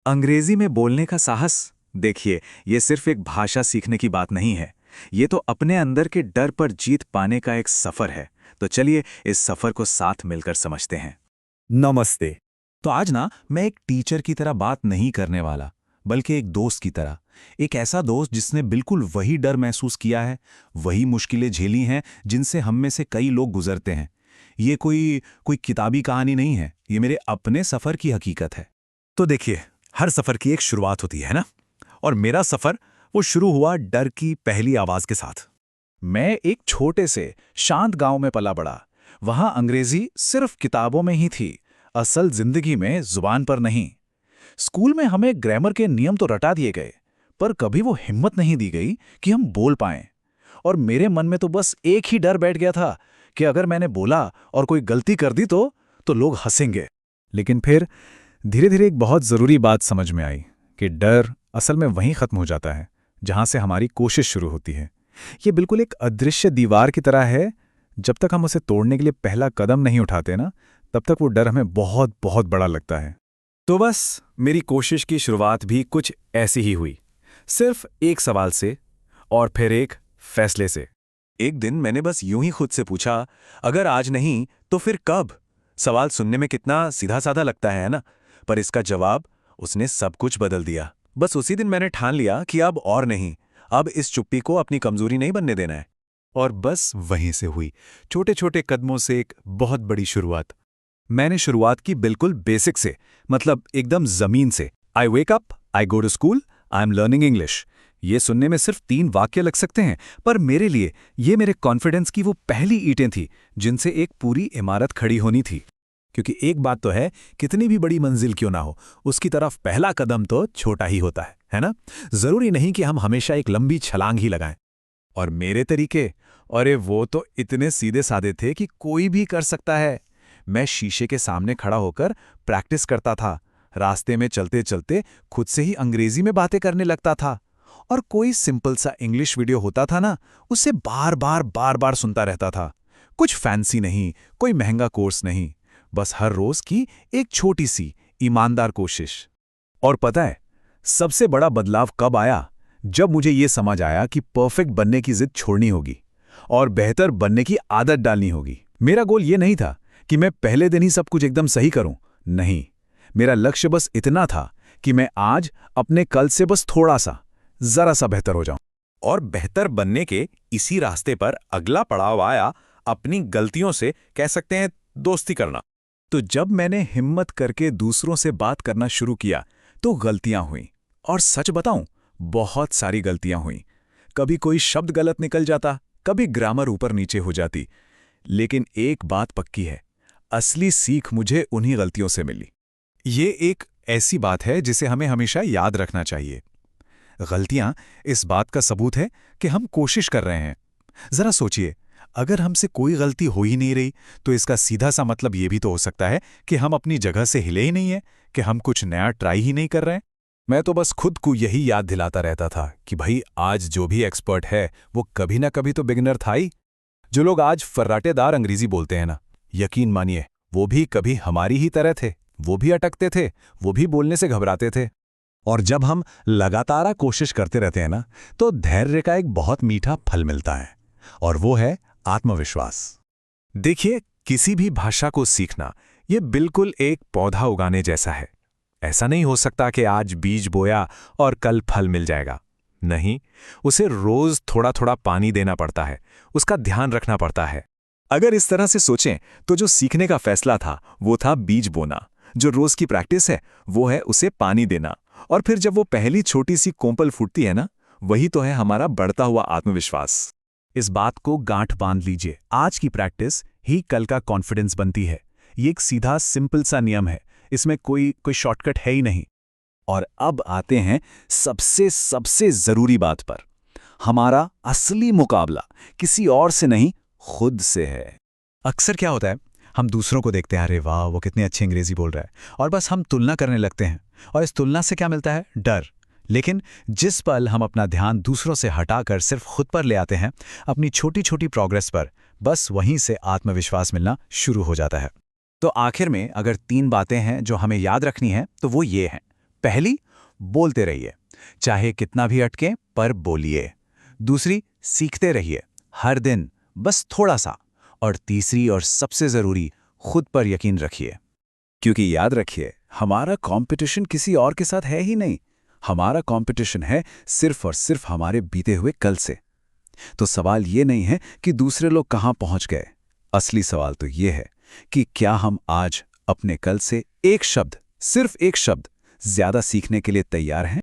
अंग्रेजी में बोलने का साहस। देखिए, ये सिर्फ एक भाषा सीखने की बात नहीं है। ये तो अपने अंदर के डर पर जीत पाने का एक सफर है। तो चलिए इस सफर को साथ मिलकर समझते हैं। नमस्ते। तो आज ना मैं एक टीचर की तरह बात नहीं करने वाला, बल्कि एक दोस्त की तरह। एक ऐसा दोस्त जिसने बिल्कुल वही डर महसूस किया है, वही मुश्किलें झेली हैं जिनसे हम में से कई लोग गुजरते हैं। ये कोई किताबी कहानी नहीं है, ये मेरे अपने सफर की हकीकत है। तो देखिए, हर सफर की एक शुरुआत होती है ना। और मेरा सफर वो शुरू हुआ डर की पहली आवाज के साथ। मैं एक छोटे से शांत गांव में पला बड़ा। वहां अंग्रेजी सिर्फ किताबों में ही थी, असल जिंदगी में जुबान पर नहीं। स्कूल में हमें ग्रामर के नियम तो रटा दिए गए, पर कभी वो हिम्मत नहीं दी गई कि हम बोल पाएं। और मेरे मन में तो बस एक ही डर बैठ गया था कि अगर मैंने बोला और कोई गलती कर दी तो लोग हंसेंगे। लेकिन फिर धीरे धीरे एक बहुत जरूरी बात समझ में आई कि डर असल में वहीं खत्म हो जाता है जहां से हमारी कोशिश शुरू होती है। ये बिल्कुल एक अदृश्य दीवार की तरह है। जब तक हम उसे तोड़ने के लिए पहला कदम नहीं उठाते ना, तब तक वो डर हमें बहुत बहुत बड़ा लगता है। तो बस मेरी कोशिश की शुरुआत भी कुछ ऐसी ही हुई, सिर्फ एक सवाल से और फिर एक फैसले से। एक दिन मैंने बस यूं ही खुद से पूछा, अगर आज नहीं तो फिर कब? सवाल सुनने में कितना सीधा साधा लगता है ना, पर इसका जवाब उसने सब कुछ बदल दिया। बस उसी दिन मैंने ठान लिया कि अब और नहीं, अब इस चुप्पी को अपनी कमजोरी नहीं बनने देना है। और बस वहीं से हुई छोटे छोटे कदमों से एक बहुत बड़ी शुरुआत। मैंने शुरुआत की बिल्कुल बेसिक से, मतलब एकदम जमीन से। I wake up, I go to school, I am learning English. ये सुनने में सिर्फ 3 वाक्य लग सकते हैं, पर मेरे लिए ये मेरे कॉन्फिडेंस की वो पहली ईंटें थी जिनसे एक पूरी इमारत खड़ी होनी थी। क्योंकि एक बात तो है, कितनी भी बड़ी मंजिल क्यों ना हो, उसकी तरफ पहला कदम तो छोटा ही होता है ना? जरूरी नहीं कि हम हमेशा एक लंबी छलांग ही लगाएं। और मेरे तरीके, अरे वो तो इतने सीधे साधे थे कि कोई भी कर सकता है। मैं शीशे के सामने खड़ा होकर प्रैक्टिस करता था, रास्ते में चलते चलते खुद से ही अंग्रेजी में बातें करने लगता था। और कोई सिंपल सा इंग्लिश वीडियो होता था ना, उसे बार बार सुनता रहता था। कुछ फैंसी नहीं, कोई महंगा कोर्स नहीं, बस हर रोज की एक छोटी सी ईमानदार कोशिश। और पता है, सबसे बड़ा बदलाव कब आया? जब मुझे ये समझ आया कि परफेक्ट बनने की जिद छोड़नी होगी और बेहतर बनने की आदत डालनी होगी। मेरा गोल ये नहीं था कि मैं पहले दिन ही सब कुछ एकदम सही करूं, नहीं। मेरा लक्ष्य बस इतना था कि मैं आज अपने कल से बस थोड़ा सा, जरा सा बेहतर हो जाऊं। और बेहतर बनने के इसी रास्ते पर अगला पड़ाव आया, अपनी गलतियों से, कह सकते हैं, दोस्ती करना। तो जब मैंने हिम्मत करके दूसरों से बात करना शुरू किया तो गलतियां हुई। और सच बताऊं, बहुत सारी गलतियां हुई। कभी कोई शब्द गलत निकल जाता, कभी ग्रामर ऊपर नीचे हो जाती। लेकिन एक बात पक्की है, असली सीख मुझे उन्हीं गलतियों से मिली। ये एक ऐसी बात है जिसे हमें हमेशा याद रखना चाहिए। गलतियां इस बात का सबूत है कि हम कोशिश कर रहे हैं। जरा सोचिए, अगर हमसे कोई गलती हो ही नहीं रही, तो इसका सीधा सा मतलब ये भी तो हो सकता है कि हम अपनी जगह से हिले ही नहीं है, कि हम कुछ नया ट्राई ही नहीं कर रहे हैं। मैं तो बस खुद को यही याद दिलाता रहता था कि भाई, आज जो भी एक्सपर्ट है वो कभी ना कभी तो बिगिनर था ही। जो लोग आज फर्राटेदार अंग्रेजी बोलते हैं ना, यकीन मानिए, वो भी कभी हमारी ही तरह थे। वो भी अटकते थे, वो भी बोलने से घबराते थे। और जब हम लगातार कोशिश करते रहते हैं ना, तो धैर्य का एक बहुत मीठा फल मिलता है, और वो है आत्मविश्वास। देखिए, किसी भी भाषा को सीखना ये बिल्कुल एक पौधा उगाने जैसा है। ऐसा नहीं हो सकता कि आज बीज बोया और कल फल मिल जाएगा। नहीं, उसे रोज थोड़ा थोड़ा पानी देना पड़ता है, उसका ध्यान रखना पड़ता है। अगर इस तरह से सोचें तो जो सीखने का फैसला था वो था बीज बोना, जो रोज की प्रैक्टिस है वो है उसे पानी देना, और फिर जब वो पहली छोटी सी कोंपल फूटती है ना, वही तो है हमारा बढ़ता हुआ आत्मविश्वास। इस बात को गांठ बांध लीजिए, आज की प्रैक्टिस ही कल का कॉन्फिडेंस बनती है। ये एक सीधा सिंपल सा नियम है, इसमें कोई शॉर्टकट है ही नहीं। और अब आते हैं सबसे सबसे जरूरी बात पर। हमारा असली मुकाबला किसी और से नहीं, खुद से है। अक्सर क्या होता है, हम दूसरों को देखते हैं, अरे वाह वो कितनी अच्छी अंग्रेजी बोल रहा है, और बस हम तुलना करने लगते हैं। और इस तुलना से क्या मिलता है? डर। लेकिन जिस पल हम अपना ध्यान दूसरों से हटाकर सिर्फ खुद पर ले आते हैं, अपनी छोटी छोटी प्रोग्रेस पर, बस वहीं से आत्मविश्वास मिलना शुरू हो जाता है। तो आखिर में अगर 3 बातें हैं जो हमें याद रखनी है, तो वो ये हैं। पहली, बोलते रहिए, चाहे कितना भी अटके पर बोलिए। दूसरी, सीखते रहिए, हर दिन, बस थोड़ा सा। और तीसरी और सबसे जरूरी, खुद पर यकीन रखिए। क्योंकि याद रखिए, हमारा कंपटीशन किसी और के साथ है ही नहीं। हमारा कंपटीशन है सिर्फ और सिर्फ हमारे बीते हुए कल से। तो सवाल ये नहीं है कि दूसरे लोग कहाँ पहुंच गए। असली सवाल तो ये है कि क्या हम आज अपने कल से एक शब्द, सिर्फ एक शब्द, ज्यादा सीखने के लिए तैयार हैं?